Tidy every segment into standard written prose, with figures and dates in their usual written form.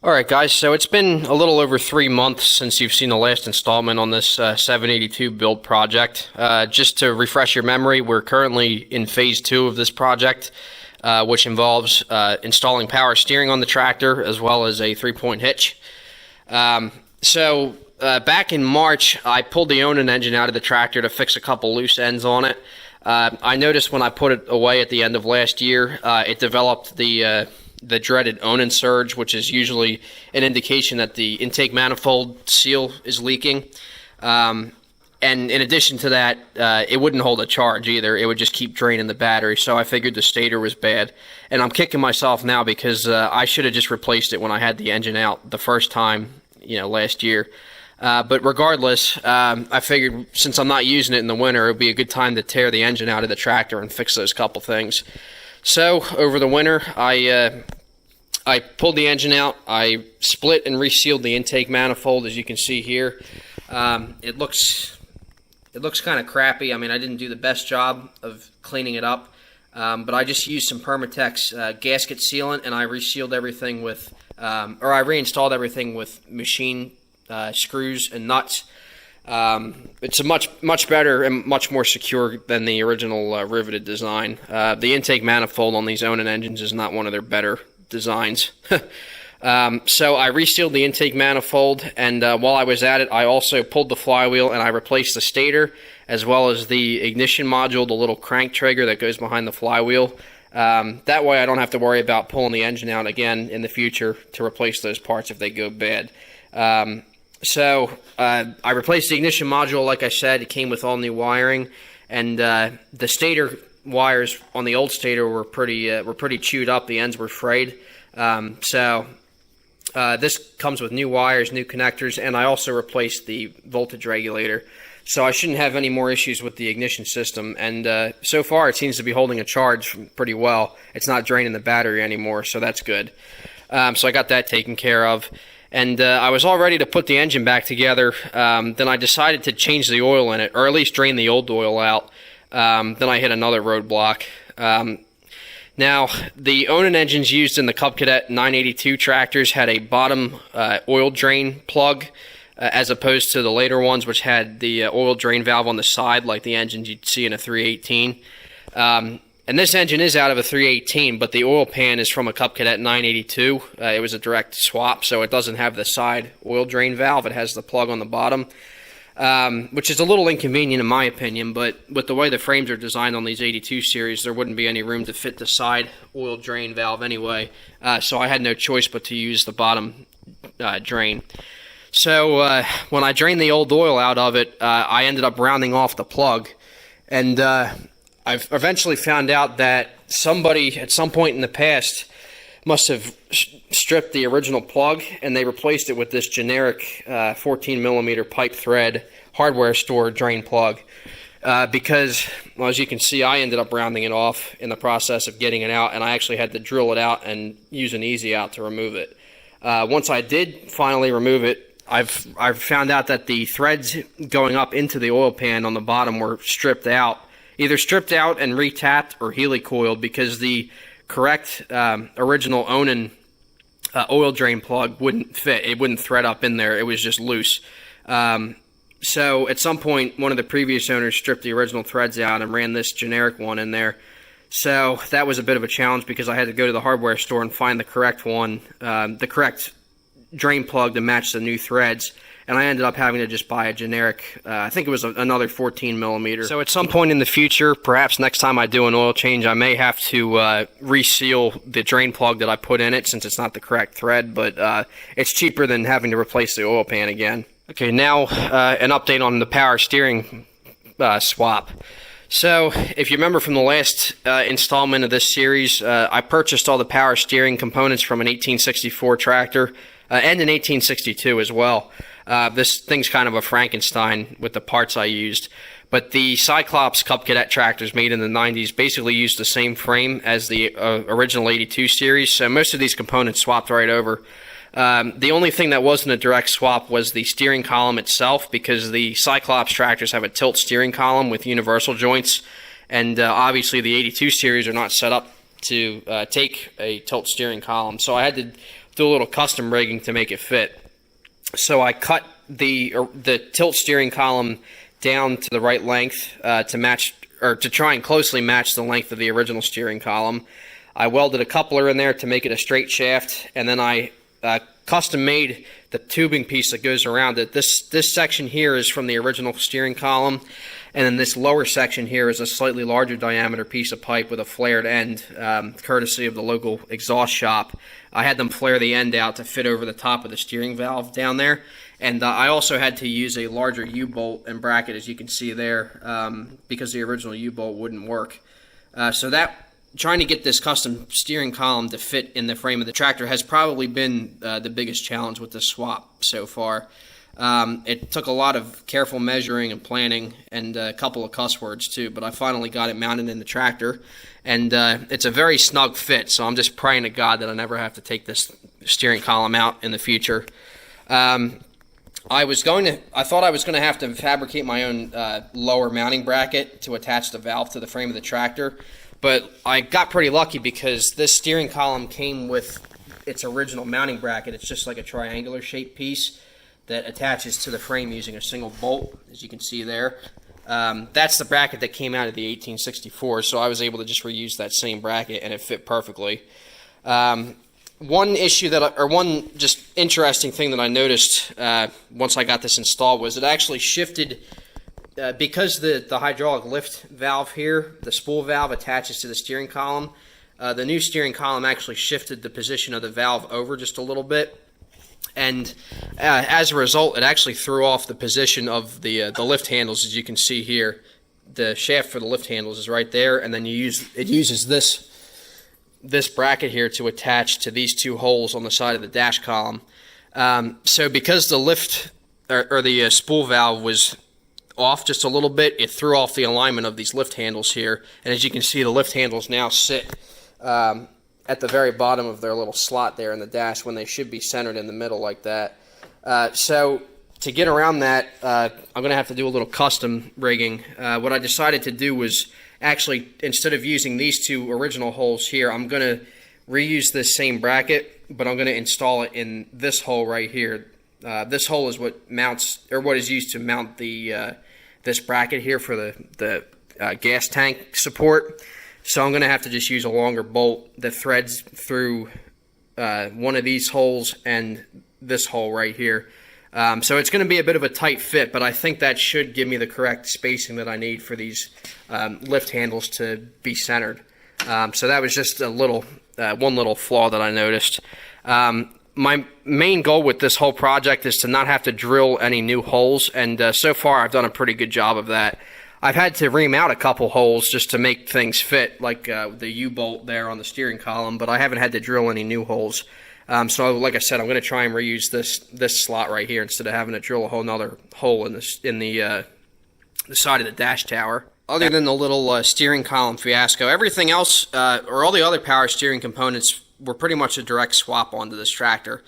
Alright guys, so it's been a little over 3 months since you've seen the last installment on this 782 build project. Just to refresh your memory, we're currently in phase 2 of this project, which involves installing power steering on the tractor as well as a 3-point hitch. Back in March, I pulled the Onan engine out of the tractor to fix a couple loose ends on it. I noticed when I put it away at the end of last year, it developed the dreaded Onan surge, which is usually an indication that the intake manifold seal is leaking. And in addition to that, it wouldn't hold a charge either. It would just keep draining the battery. So I figured the stator was bad. And I'm kicking myself now because I should have just replaced it when I had the engine out the first time, last year. But regardless, I figured since I'm not using it in the winter, it would be a good time to tear the engine out of the tractor and fix those couple things. So over the winter, I pulled the engine out. I split and resealed the intake manifold, as you can see here. It looks kind of crappy. I mean, I didn't do the best job of cleaning it up, but I just used some Permatex gasket sealant, and I resealed everything with, or I reinstalled everything with machine screws and nuts. It's a much better and much more secure than the original riveted design. The intake manifold on these Onan engines is not one of their better designs. So I resealed the intake manifold, and while I was at it, I also pulled the flywheel and I replaced the stator as well as the ignition module, the little crank trigger that goes behind the flywheel. That way I don't have to worry about pulling the engine out again in the future to replace those parts if they go bad. I replaced the ignition module. Like I said, it came with all new wiring, and the stator wires on the old stator were pretty chewed up. The ends were frayed. This comes with new wires, new connectors, and I also replaced the voltage regulator. So I shouldn't have any more issues with the ignition system, and so far it seems to be holding a charge pretty well. It's not draining the battery anymore, so that's good. So I got that taken care of. And I was all ready to put the engine back together. Then I decided to change the oil in it, or at least drain the old oil out. Then I hit another roadblock. Now, the Onan engines used in the Cub Cadet 982 tractors had a bottom oil drain plug, as opposed to the later ones, which had the oil drain valve on the side, like the engines you'd see in a 318. And this engine is out of a 318, but the oil pan is from a Cub Cadet 982. It was a direct swap, so it doesn't have the side oil drain valve. It has the plug on the bottom, which is a little inconvenient in my opinion, but with the way the frames are designed on these 82 series, there wouldn't be any room to fit the side oil drain valve anyway, so I had no choice but to use the bottom drain. So when I drained the old oil out of it, I ended up rounding off the plug, and I've eventually found out that somebody at some point in the past must have stripped the original plug, and they replaced it with this generic 14mm pipe thread hardware store drain plug. Because, well, as you can see, I ended up rounding it off in the process of getting it out, and I actually had to drill it out and use an easy out to remove it. Once I did finally remove it, I've found out that the threads going up into the oil pan on the bottom were stripped out. Either stripped out and retapped or helicoiled, because the correct original Onan oil drain plug wouldn't fit. It wouldn't thread up in there. It was just loose. So at some point, one of the previous owners stripped the original threads out and ran this generic one in there. So that was a bit of a challenge, because I had to go to the hardware store and find the correct one, the correct drain plug to match the new threads. And I ended up having to just buy a generic, I think it was another 14mm. So at some point in the future, perhaps next time I do an oil change, I may have to reseal the drain plug that I put in it, since it's not the correct thread, but it's cheaper than having to replace the oil pan again. Okay, now an update on the power steering swap. So if you remember from the last installment of this series, I purchased all the power steering components from an 1864 tractor and an 1862 as well. This thing's kind of a Frankenstein with the parts I used, but the Cyclops Cub Cadet tractors made in the 90s basically used the same frame as the original 82 series, so most of these components swapped right over. The only thing that wasn't a direct swap was the steering column itself, because the Cyclops tractors have a tilt steering column with universal joints, and obviously the 82 series are not set up to take a tilt steering column, so I had to do a little custom rigging to make it fit. So I cut the tilt steering column down to the right length to match, or to try and closely match the length of the original steering column. I welded a coupler in there to make it a straight shaft, and then I custom made the tubing piece that goes around it. This section here is from the original steering column, and then this lower section here is a slightly larger diameter piece of pipe with a flared end, courtesy of the local exhaust shop. I had them flare the end out to fit over the top of the steering valve down there, and I also had to use a larger U-bolt and bracket, as you can see there, because the original U-bolt wouldn't work. Trying to get this custom steering column to fit in the frame of the tractor has probably been the biggest challenge with this swap so far. It took a lot of careful measuring and planning and a couple of cuss words too, but I finally got it mounted in the tractor, and it's a very snug fit, so I'm just praying to God that I never have to take this steering column out in the future. I thought I was going to have to fabricate my own lower mounting bracket to attach the valve to the frame of the tractor, but I got pretty lucky because this steering column came with its original mounting bracket. It's just like a triangular shaped piece that attaches to the frame using a single bolt, as you can see there. That's the bracket that came out of the 1864, so I was able to just reuse that same bracket, and it fit perfectly. One just interesting thing that I noticed once I got this installed was it actually shifted. Because the hydraulic lift valve here, the spool valve, attaches to the steering column, the new steering column actually shifted the position of the valve over just a little bit, and as a result, it actually threw off the position of the lift handles, as you can see here. The shaft for the lift handles is right there, and then it uses this bracket here to attach to these two holes on the side of the dash column. So because the lift or the spool valve was off just a little bit, it threw off the alignment of these lift handles here, and as you can see, the lift handles now sit at the very bottom of their little slot there in the dash when they should be centered in the middle like that. So to get around that, I'm going to have to do a little custom rigging. What I decided to do was actually, instead of using these two original holes here, I'm going to reuse this same bracket, but I'm going to install it in this hole right here. This hole is what mounts, or what is used to mount the this bracket here for the gas tank support. So I'm going to have to just use a longer bolt that threads through one of these holes and this hole right here. So it's going to be a bit of a tight fit, but I think that should give me the correct spacing that I need for these lift handles to be centered. So that was just a little one little flaw that I noticed. My main goal with this whole project is to not have to drill any new holes, and so far I've done a pretty good job of that. I've had to ream out a couple holes just to make things fit, like the U-bolt there on the steering column, but I haven't had to drill any new holes. So like I said, I'm going to try and reuse this slot right here instead of having to drill a whole nother hole in the side of the dash tower. Other than the little steering column fiasco, everything else, or all the other power steering components, were pretty much a direct swap onto this tractor.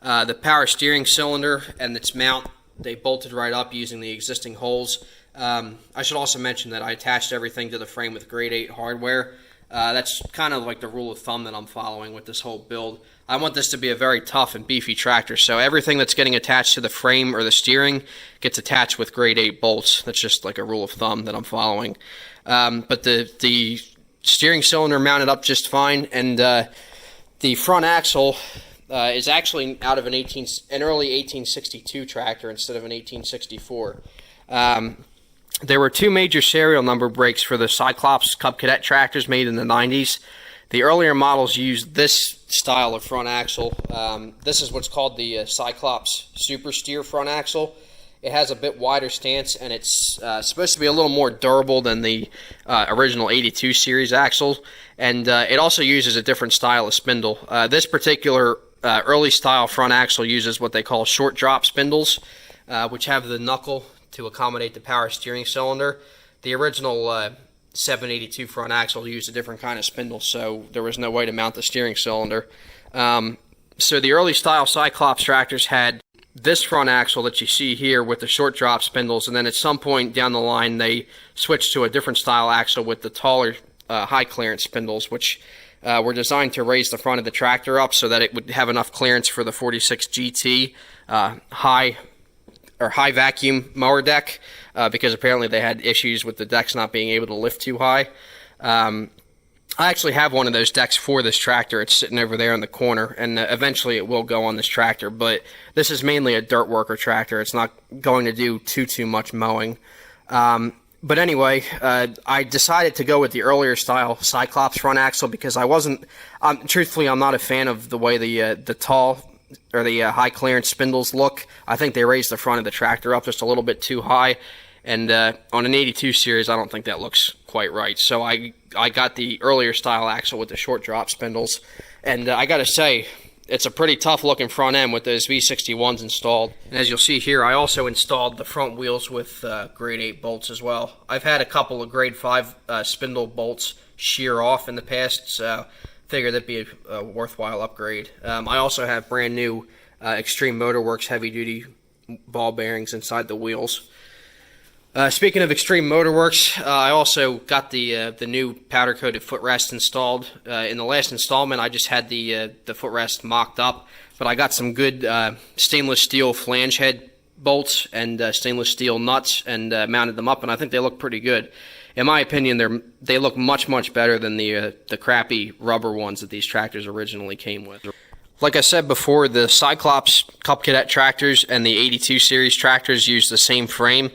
The power steering cylinder and its mount, they bolted right up using the existing holes. I should also mention that I attached everything to the frame with grade 8 hardware. That's kind of like the rule of thumb that I'm following with this whole build. I want this to be a very tough and beefy tractor, so everything that's getting attached to the frame or the steering gets attached with grade 8 bolts. That's just like a rule of thumb that I'm following. But the steering cylinder mounted up just fine, and the front axle is actually out of an early 1862 tractor instead of an 1864. There were two major serial number brakes for the Cyclops Cub Cadet tractors made in the 90s. The earlier models used this style of front axle. This is what's called the Cyclops Super Steer front axle. It has a bit wider stance, and it's supposed to be a little more durable than the original 82 series axle, and it also uses a different style of spindle. This particular early style front axle uses what they call short drop spindles, which have the knuckle to accommodate the power steering cylinder. The original 782 front axle used a different kind of spindle, so there was no way to mount the steering cylinder. So the early style Cyclops tractors had this front axle that you see here with the short drop spindles, and then at some point down the line they switched to a different style axle with the taller high clearance spindles, which were designed to raise the front of the tractor up so that it would have enough clearance for the 46 GT high vacuum mower deck, because apparently they had issues with the decks not being able to lift too high. I actually have one of those decks for this tractor. It's sitting over there in the corner, and eventually it will go on this tractor, but this is mainly a dirt worker tractor. It's not going to do too much mowing. But anyway, I decided to go with the earlier style Cyclops front axle because truthfully, I'm not a fan of the way the tall or the high clearance spindles look. I think they raise the front of the tractor up just a little bit too high, and on an 82 series, I don't think that looks quite right. So I got the earlier style axle with the short drop spindles, and I gotta say, it's a pretty tough looking front end with those V61s installed. And as you'll see here, I also installed the front wheels with grade 8 bolts as well. I've had a couple of grade 5 spindle bolts shear off in the past, so figured that'd be a worthwhile upgrade. I also have brand new Extreme Motorworks heavy duty ball bearings inside the wheels. Speaking of Extreme Motorworks, I also got the new powder coated footrest installed. In the last installment, I just had the footrest mocked up, but I got some good stainless steel flange head bolts and stainless steel nuts and mounted them up, and I think they look pretty good. In my opinion, they look much better than the crappy rubber ones that these tractors originally came with. Like I said before, the Cyclops Cub Cadet tractors and the 82 series tractors use the same frame.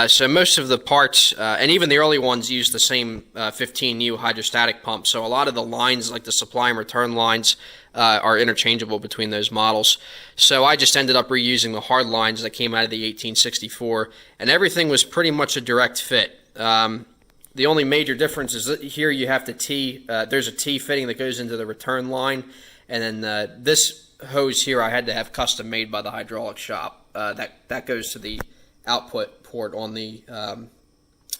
So most of the parts, and even the early ones, use the same 15U hydrostatic pump. So a lot of the lines, like the supply and return lines, are interchangeable between those models. So I just ended up reusing the hard lines that came out of the 1864, and everything was pretty much a direct fit. The only major difference is that here you have to there's a T fitting that goes into the return line, and then this hose here I had to have custom made by the hydraulic shop. That goes to the output port on the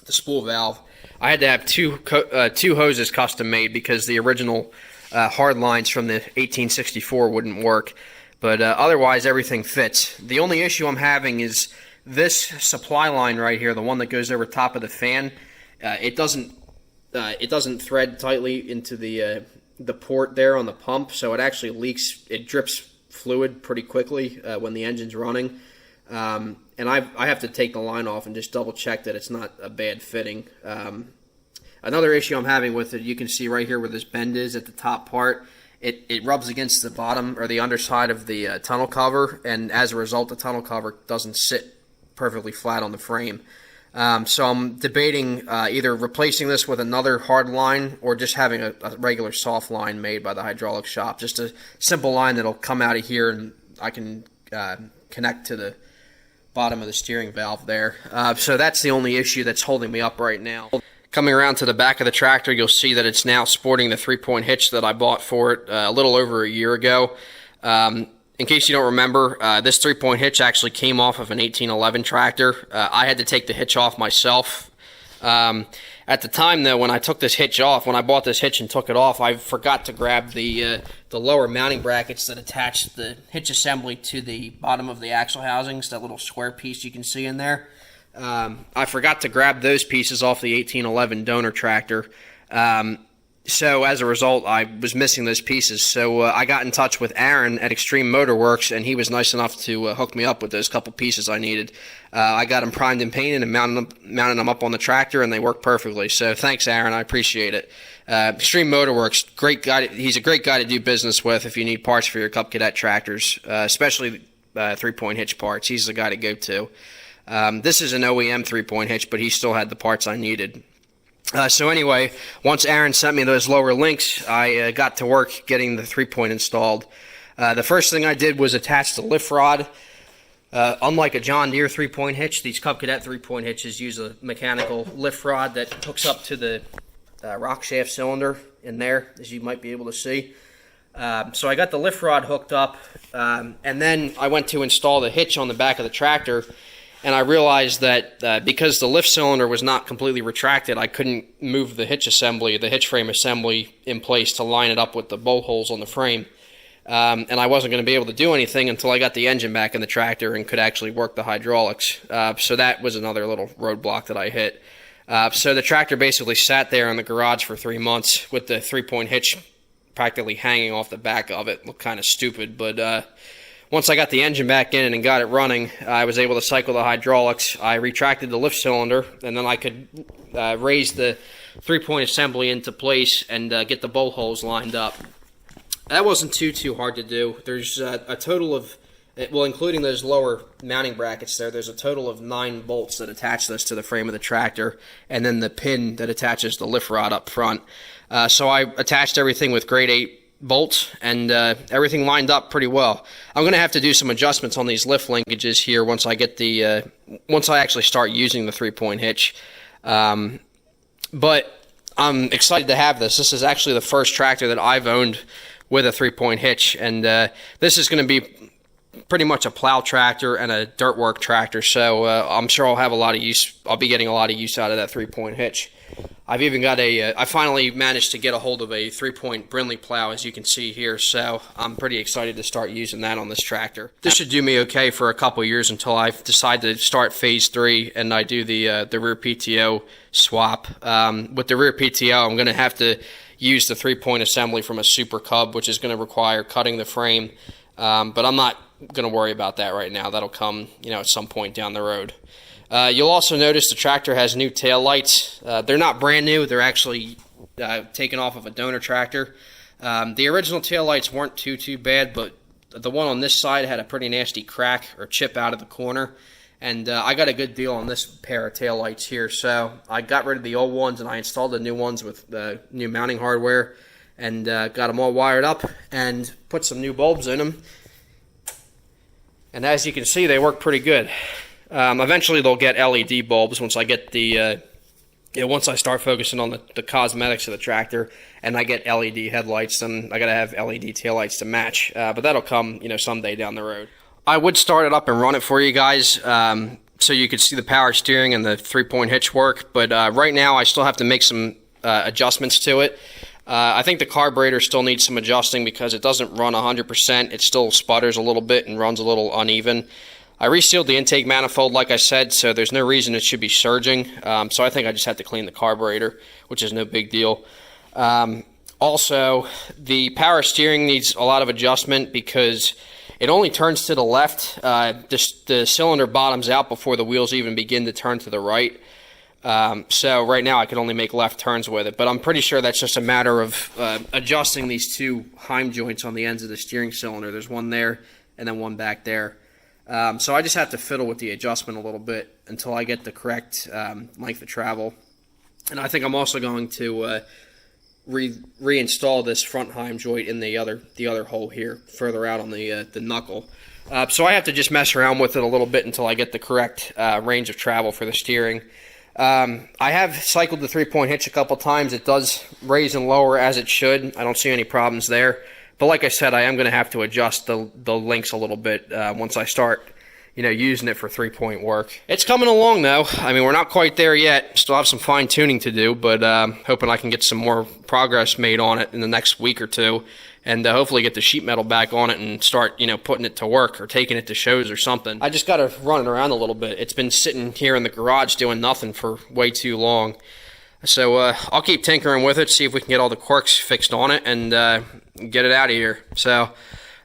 spool valve. I had to have two hoses custom made because the original hard lines from the 1864 wouldn't work, but otherwise everything fits. The only issue I'm having is this supply line right here, the one that goes over top of the fan. It doesn't thread tightly into the port there on the pump, so it actually leaks. It drips fluid pretty quickly when the engine's running. And I have to take the line off and just double check that it's not a bad fitting. Another issue I'm having with it, you can see right here where this bend is at the top part, it rubs against the bottom or the underside of the tunnel cover, and as a result the tunnel cover doesn't sit perfectly flat on the frame. So I'm debating either replacing this with another hard line or just having a regular soft line made by the hydraulic shop. Just a simple line that'll come out of here and I can connect to the bottom of the steering valve there. So that's the only issue that's holding me up right now. Coming around to the back of the tractor, you'll see that it's now sporting the 3-point hitch that I bought for it a little over a year ago. In case you don't remember, this 3-point hitch actually came off of an 1811 tractor. I had to take the hitch off myself. At the time, though, when I took this hitch off, when I bought this hitch and took it off, I forgot to grab the lower mounting brackets that attach the hitch assembly to the bottom of the axle housings, that little square piece you can see in there. I forgot to grab those pieces off the 1811 donor tractor. So as a result, I was missing those pieces. So I got in touch with Aaron at Extreme Motorworks, and he was nice enough to hook me up with those couple pieces I needed. I got them primed and painted and mounted them up on the tractor, and they work perfectly. So thanks, Aaron. I appreciate it. Extreme Motorworks, great guy. He's a great guy to do business with if you need parts for your Cub Cadet tractors, especially 3-point hitch parts. He's the guy to go to. This is an OEM 3-point hitch, but he still had the parts I needed. So anyway, once Aaron sent me those lower links, I got to work getting the 3-point installed. The first thing I did was attach the lift rod. Unlike a John Deere 3-point hitch, these Cub Cadet 3-point hitches use a mechanical lift rod that hooks up to the rock shaft cylinder in there, as you might be able to see. So I got the lift rod hooked up, and then I went to install the hitch on the back of the tractor. And I realized that because the lift cylinder was not completely retracted, I couldn't move the hitch assembly, the hitch frame assembly in place to line it up with the bolt holes on the frame. And I wasn't going to be able to do anything until I got the engine back in the tractor and could actually work the hydraulics. So that was another little roadblock that I hit. So the tractor basically sat there in the garage for 3 months with the 3-point hitch practically hanging off the back of it. Looked kind of stupid, but once I got the engine back in and got it running, I was able to cycle the hydraulics. I retracted the lift cylinder, and then I could raise the 3-point assembly into place and get the bolt holes lined up. That wasn't too hard to do. There's a total of, well, including those lower mounting brackets there's a total of 9 bolts that attach this to the frame of the tractor, and then the pin that attaches the lift rod up front. So I attached everything with grade 8 bolts, and everything lined up pretty well. I'm going to have to do some adjustments on these lift linkages here once I get the once I actually start using the 3-point hitch. But I'm excited to have this. This is actually the first tractor that I've owned with a 3-point hitch, and this is going to be pretty much a plow tractor and a dirt work tractor, so I'm sure I'll have a lot of use. I'll be getting a lot of use out of that 3-point hitch. I've even got I finally managed to get a hold of a 3-point Brindley plow, as you can see here, so I'm pretty excited to start using that on this tractor. This should do me okay for a couple years until I decide to start phase 3 and I do the rear PTO swap. With the rear PTO, I'm going to have to use the 3-point assembly from a Super Cub, which is going to require cutting the frame, but I'm not going to worry about that right now. That'll come, at some point down the road. You'll also notice the tractor has new tail lights. They're not brand new. They're actually taken off of a donor tractor. The original tail lights weren't too bad, but the one on this side had a pretty nasty crack or chip out of the corner. And I got a good deal on this pair of tail lights here. So I got rid of the old ones and I installed the new ones with the new mounting hardware, and got them all wired up and put some new bulbs in them. And as you can see, they work pretty good. Eventually they'll get LED bulbs once I get the once I start focusing on the cosmetics of the tractor and I get LED headlights, then I gotta have LED taillights to match, but that'll come someday down the road. I would start it up and run it for you guys so you could see the power steering and the 3-point hitch work, but right now I still have to make some adjustments to it. I think the carburetor still needs some adjusting because it doesn't run 100%. It still sputters a little bit and runs a little uneven. I resealed the intake manifold, like I said, so there's no reason it should be surging. So I think I just have to clean the carburetor, which is no big deal. Also, the power steering needs a lot of adjustment because it only turns to the left. The cylinder bottoms out before the wheels even begin to turn to the right. So right now I can only make left turns with it, but I'm pretty sure that's just a matter of adjusting these 2 heim joints on the ends of the steering cylinder. There's one there and then one back there. So I just have to fiddle with the adjustment a little bit until I get the correct length of travel. And I think I'm also going to reinstall this front heim joint in the other hole here, further out on the knuckle. So I have to just mess around with it a little bit until I get the correct range of travel for the steering. I have cycled the 3-point hitch a couple times. It does raise and lower as it should. I don't see any problems there. But like I said, I am going to have to adjust the links a little bit once I start, using it for 3-point work. It's coming along, though. I mean, we're not quite there yet. Still have some fine-tuning to do, but hoping I can get some more progress made on it in the next week or two, and hopefully get the sheet metal back on it and start, putting it to work or taking it to shows or something. I just got to run it around a little bit. It's been sitting here in the garage doing nothing for way too long. So I'll keep tinkering with it, see if we can get all the quirks fixed on it, and get it out of here. So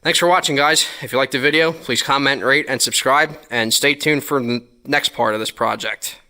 thanks for watching, guys. If you liked the video, please comment, rate, and subscribe, and stay tuned for the next part of this project.